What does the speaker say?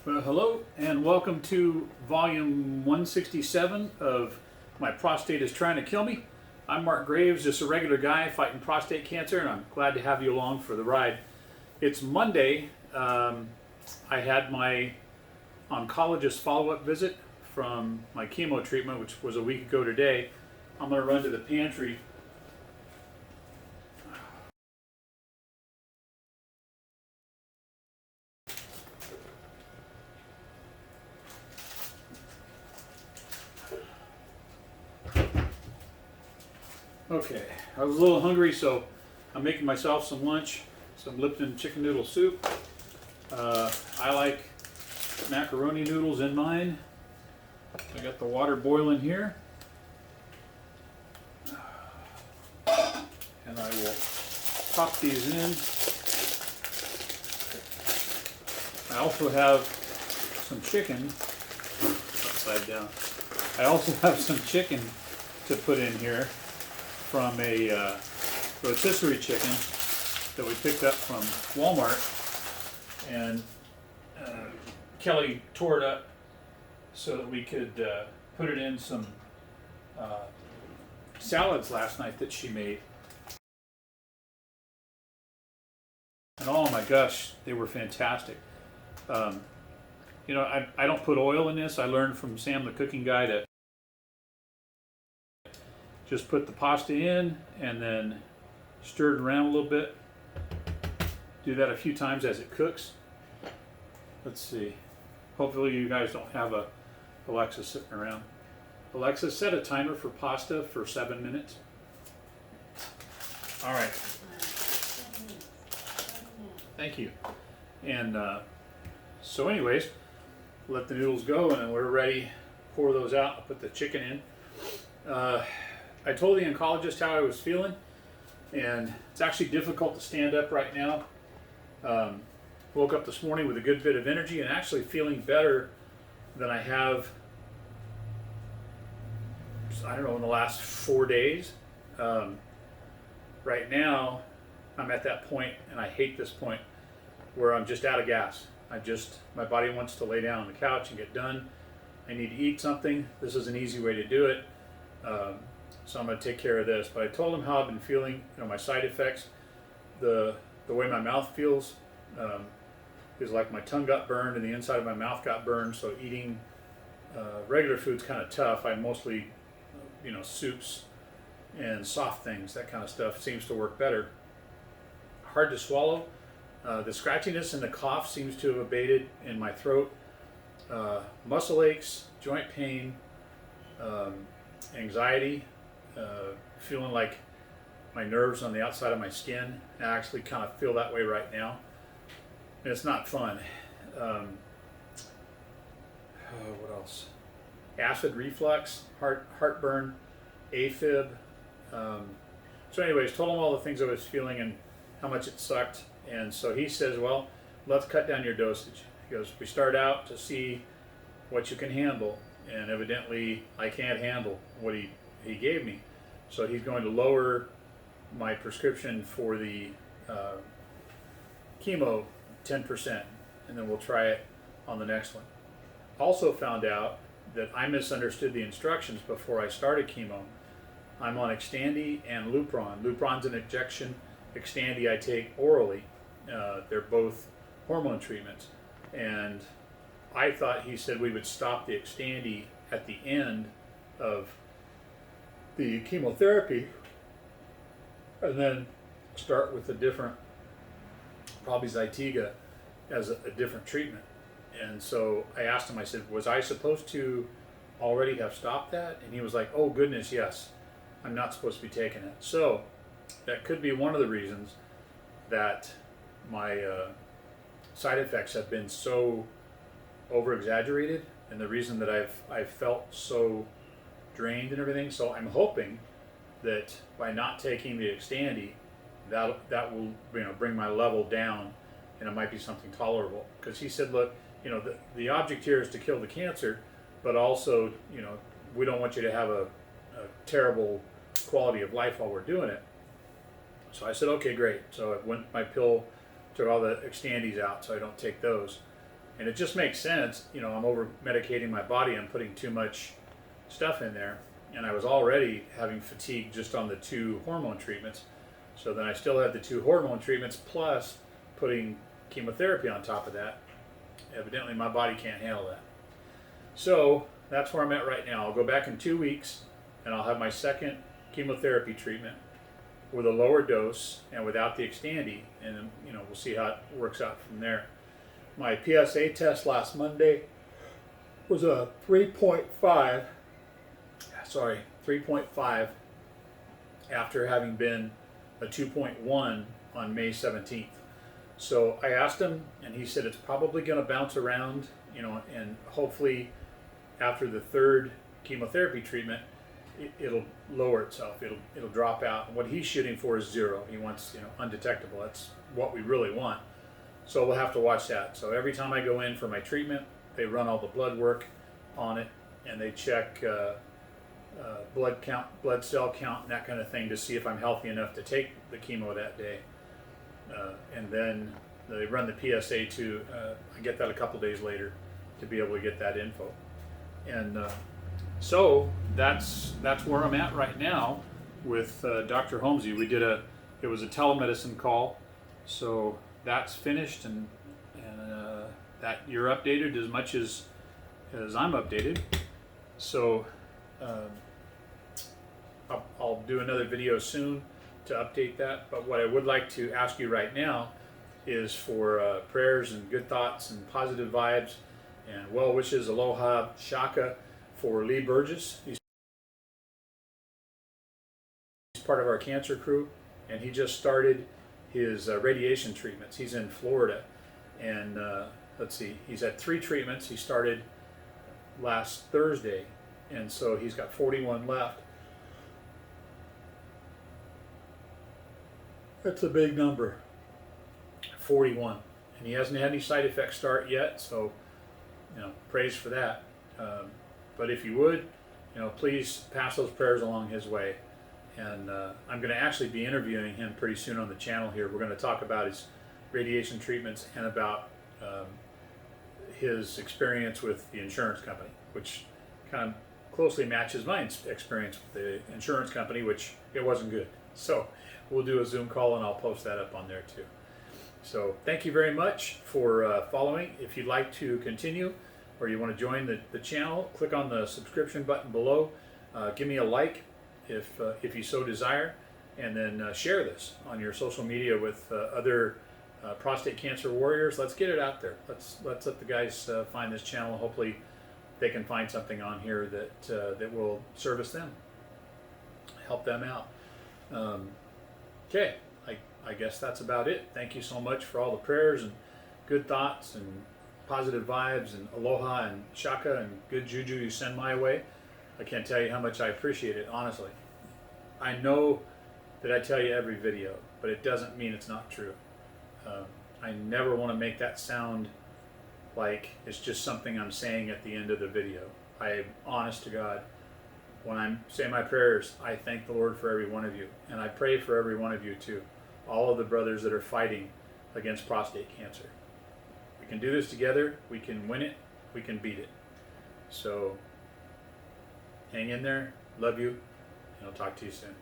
Well, hello and welcome to volume 167 of My Prostate is Trying to Kill Me. I'm Mark Graves, just a regular guy fighting prostate cancer, and I'm glad to have you along for the ride. It's Monday. I had my oncologist follow-up visit from my chemo treatment, which was a week ago today. I'm going to run to the pantry. Okay, I was a little hungry, so I'm making myself some lunch, some Lipton chicken noodle soup. I like macaroni noodles in mine. I got the water boiling here. And I will pop these in. I also have some chicken, upside down. I also have some chicken to put in here from a rotisserie chicken that we picked up from Walmart, and Kelly tore it up so that we could put it in some salads last night that she made. And oh my gosh, they were fantastic. You know, I don't put oil in this. I learned from Sam the cooking guy to just put the pasta in and then stir it around a little bit. Do that a few times as it cooks. Let's see. Hopefully you guys don't have a Alexa sitting around. Alexa, set a timer for pasta for 7 minutes. All right. Thank you. And so anyways, let the noodles go, and then we're ready. Pour those out. I'll put the chicken in. I told the oncologist how I was feeling, and it's actually difficult to stand up right now. Woke up this morning with a good bit of energy and actually feeling better than I have, I don't know, in the last 4 days. Right now, I'm at that point, and I hate this point, where I'm just out of gas. My body wants to lay down on the couch and get done. I need to eat something. This is an easy way to do it. So I'm going to take care of this. But I told him how I've been feeling, you know, my side effects. The way my mouth feels is like my tongue got burned and the inside of my mouth got burned. So eating regular food's kind of tough. I mostly, you know, soups and soft things, that kind of stuff seems to work better. Hard to swallow. The scratchiness and the cough seems to have abated in my throat. Muscle aches, joint pain, anxiety, feeling like my nerves on the outside of my skin. I actually kind of feel that way right now, and it's not fun. What else? Acid reflux, heartburn, AFib. So anyways, told him all the things I was feeling and how much it sucked. And so he says, well, let's cut down your dosage. He goes, we start out to see what you can handle, and evidently I can't handle what he gave me. So he's going to lower my prescription for the chemo 10%, and then we'll try it on the next one. Also found out that I misunderstood the instructions before I started chemo. I'm on Xtandi and Lupron. Lupron's an injection. Xtandi I take orally. They're both hormone treatments. And I thought he said we would stop the Xtandi at the end of the chemotherapy and then start with a different, probably Zytiga, as a different treatment. And so I asked him, I said, was I supposed to already have stopped that? And he was like, oh goodness, yes, I'm not supposed to be taking it. So that could be one of the reasons that my side effects have been so over exaggerated, and the reason that I've felt so drained and everything. So I'm hoping that by not taking the Xtandi, that will, you know, bring my level down, and it might be something tolerable. Because he said, look, you know, the object here is to kill the cancer, but also, you know, we don't want you to have a terrible quality of life while we're doing it. So I said, okay, great. So I went my pill, took all the Xtandis out so I don't take those. And it just makes sense. You know, I'm over medicating my body. I'm putting too much stuff in there. And I was already having fatigue just on the 2 hormone treatments. So then I still had the 2 hormone treatments plus putting chemotherapy on top of that. Evidently my body can't handle that. So that's where I'm at right now. I'll go back in 2 weeks and I'll have my second chemotherapy treatment with a lower dose and without the Xtandi, and you know, we'll see how it works out from there. My PSA test last Monday was a 3.5 after having been a 2.1 on May 17th. So I asked him, and he said it's probably going to bounce around, you know, and hopefully after the 3rd chemotherapy treatment, it'll lower itself. It'll drop out. And what he's shooting for is 0. He wants, you know, undetectable. That's what we really want. So we'll have to watch that. So every time I go in for my treatment, they run all the blood work on it, and they check blood count, blood cell count, and that kind of thing to see if I'm healthy enough to take the chemo that day. And then they run the PSA too. I get that a couple days later to be able to get that info. And so that's where I'm at right now with Dr. Holmesy. It was a telemedicine call, so that's finished, and that you're updated as much as I'm updated. So I'll do another video soon to update that. But what I would like to ask you right now is for prayers and good thoughts and positive vibes and well wishes, aloha, shaka, for Lee Burgess. He's part of our cancer crew, and he just started his radiation treatments. He's in Florida, and let's see, he's had 3 treatments. He started last Thursday, and so he's got 41 left. That's a big number, 41, and he hasn't had any side effects start yet, so you know, praise for that. But if you would, you know, please pass those prayers along his way. And I'm going to actually be interviewing him pretty soon on the channel here. We're going to talk about his radiation treatments and about his experience with the insurance company, which kind of closely matches my experience with the insurance company, which it wasn't good. So we'll do a Zoom call, and I'll post that up on there too. So thank you very much for following. If you'd like to continue or you want to join the channel, click on the subscription button below. Give me a like if you so desire, and then share this on your social media with other prostate cancer warriors. Let's get it out there. Let's let the guys find this channel. Hopefully they can find something on here that will service them, help them out. Okay, I guess that's about it. Thank you so much for all the prayers and good thoughts and positive vibes and aloha and shaka and good juju you send my way. I can't tell you how much I appreciate it, honestly. I know that I tell you every video, but it doesn't mean it's not true. I never want to make that sound like it's just something I'm saying at the end of the video. I'm honest to God. When I say my prayers, I thank the Lord for every one of you, and I pray for every one of you too. All of the brothers that are fighting against prostate cancer. We can do this together. We can win it. We can beat it. So hang in there. Love you, and I'll talk to you soon.